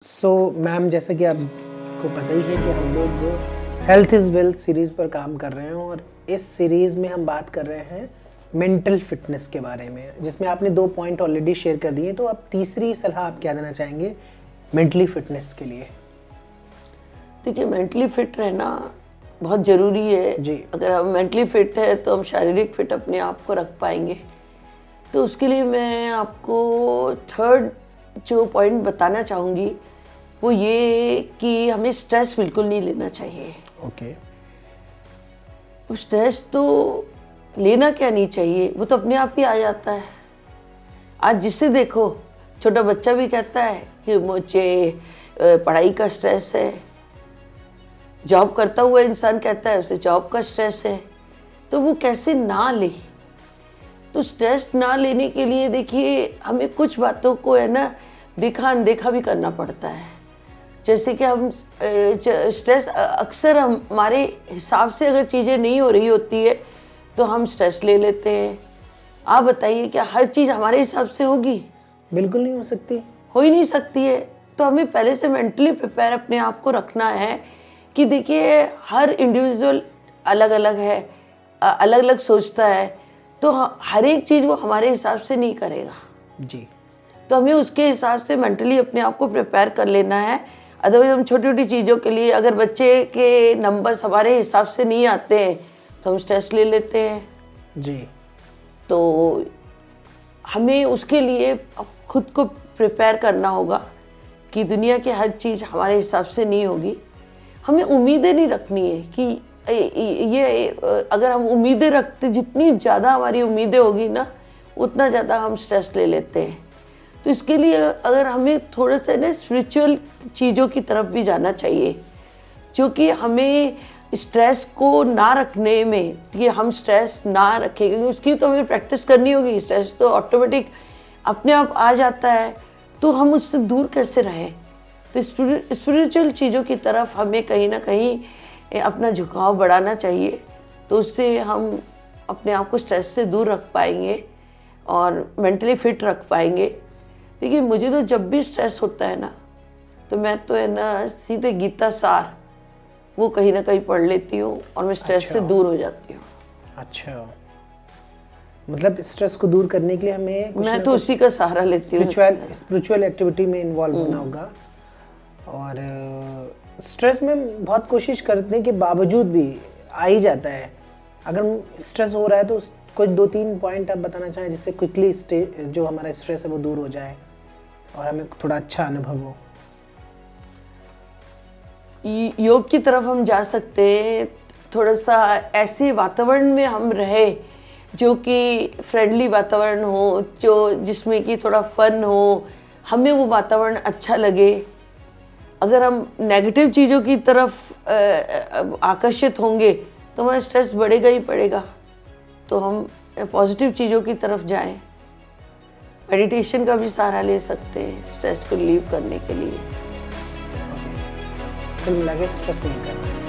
Ma'am, जैसा कि आपको पता ही है कि हम लोग हेल्थ इज़ वेल्थ सीरीज़ पर काम कर रहे हैं और इस सीरीज़ में हम बात कर रहे हैं मेंटल फिटनेस के बारे में, जिसमें आपने 2 पॉइंट ऑलरेडी शेयर कर दिए। तो अब तीसरी सलाह आप क्या देना चाहेंगे मेंटली फिटनेस के लिए? देखिए, मेंटली फिट रहना बहुत ज़रूरी है जी। अगर हम मेंटली फिट है तो हम शारीरिक फिट अपने आप को रख पाएंगे। तो उसके लिए मैं आपको थर्ड जो पॉइंट बताना चाहूँगी वो ये कि हमें स्ट्रेस बिल्कुल नहीं लेना चाहिए। ओके। स्ट्रेस तो लेना क्या नहीं चाहिए, वो तो अपने आप ही आ जाता है। आज जिसे देखो, छोटा बच्चा भी कहता है कि मुझे पढ़ाई का स्ट्रेस है, जॉब करता हुआ इंसान कहता है उसे जॉब का स्ट्रेस है। तो वो कैसे ना ले? तो स्ट्रेस ना लेने के लिए देखिए हमें कुछ बातों को है ना देखा अनदेखा भी करना पड़ता है। जैसे कि हम स्ट्रेस अक्सर हमारे हिसाब से अगर चीज़ें नहीं हो रही होती है तो हम स्ट्रेस ले लेते हैं। आप बताइए, क्या हर चीज़ हमारे हिसाब से होगी? बिल्कुल नहीं हो सकती। हो ही नहीं सकती है। तो हमें पहले से मेंटली प्रिपेयर अपने आप को रखना है कि देखिए हर इंडिविजुअल अलग अलग है, अलग अलग सोचता है, तो हर एक चीज़ वो हमारे हिसाब से नहीं करेगा। जी। तो हमें उसके हिसाब से मेंटली अपने आप को प्रिपेयर कर लेना है। अदरवाइज हम छोटी छोटी चीज़ों के लिए, अगर बच्चे के नंबर्स हमारे हिसाब से नहीं आते हैं तो हम स्ट्रेस ले लेते हैं। जी। तो हमें उसके लिए खुद को प्रिपेयर करना होगा कि दुनिया की हर चीज़ हमारे हिसाब से नहीं होगी। हमें उम्मीदें नहीं रखनी है कि ये अगर हम उम्मीदें रखते, जितनी ज़्यादा हमारी उम्मीदें होगी ना उतना ज़्यादा हम स्ट्रेस ले लेते हैं। तो इसके लिए अगर हमें थोड़ा सा ना स्पिरिचुअल चीज़ों की तरफ भी जाना चाहिए, जो कि हमें स्ट्रेस को ना रखने में, कि हम स्ट्रेस ना रखें, क्योंकि उसकी तो हमें प्रैक्टिस करनी होगी। स्ट्रेस तो ऑटोमेटिक अपने आप आ जाता है, तो हम उससे दूर कैसे रहें? तो स्पिरिचुअल चीज़ों की तरफ हमें कहीं ना कहीं अपना झुकाव बढ़ाना चाहिए। तो उससे हम अपने आप को स्ट्रेस से दूर रख पाएंगे और मेंटली फिट रख पाएंगे। देखिए, मुझे तो जब भी स्ट्रेस होता है ना तो मैं तो है ना सीधे गीता सार वो कहीं ना कहीं पढ़ लेती हूँ और मैं स्ट्रेस से दूर हो जाती हूँ। अच्छा, मतलब स्ट्रेस को दूर करने के लिए हमें मैं तो उसी का सहारा लेती हूँ। स्पिरिचुअल एक्टिविटी में इन्वॉल्व होना होगा। और स्ट्रेस में बहुत कोशिश करने के बावजूद भी आ ही जाता है। अगर स्ट्रेस हो रहा है तो कोई 2-3 पॉइंट आप बताना चाहें जिससे क्विकली जो हमारा स्ट्रेस है वो दूर हो जाए और हमें थोड़ा अच्छा अनुभव हो। योग की तरफ हम जा सकते हैं। थोड़ा सा ऐसे वातावरण में हम रहे जो कि फ्रेंडली वातावरण हो, जिसमें कि थोड़ा फन हो, हमें वो वातावरण अच्छा लगे। अगर हम नेगेटिव चीज़ों की तरफ आकर्षित होंगे तो हमारा स्ट्रेस बढ़ेगा ही बढ़ेगा। तो हम पॉजिटिव चीज़ों की तरफ जाएं। मेडिटेशन का भी सहारा ले सकते हैं स्ट्रेस को रिलीव करने के लिए। कुल मिला के स्ट्रेस नहीं करना।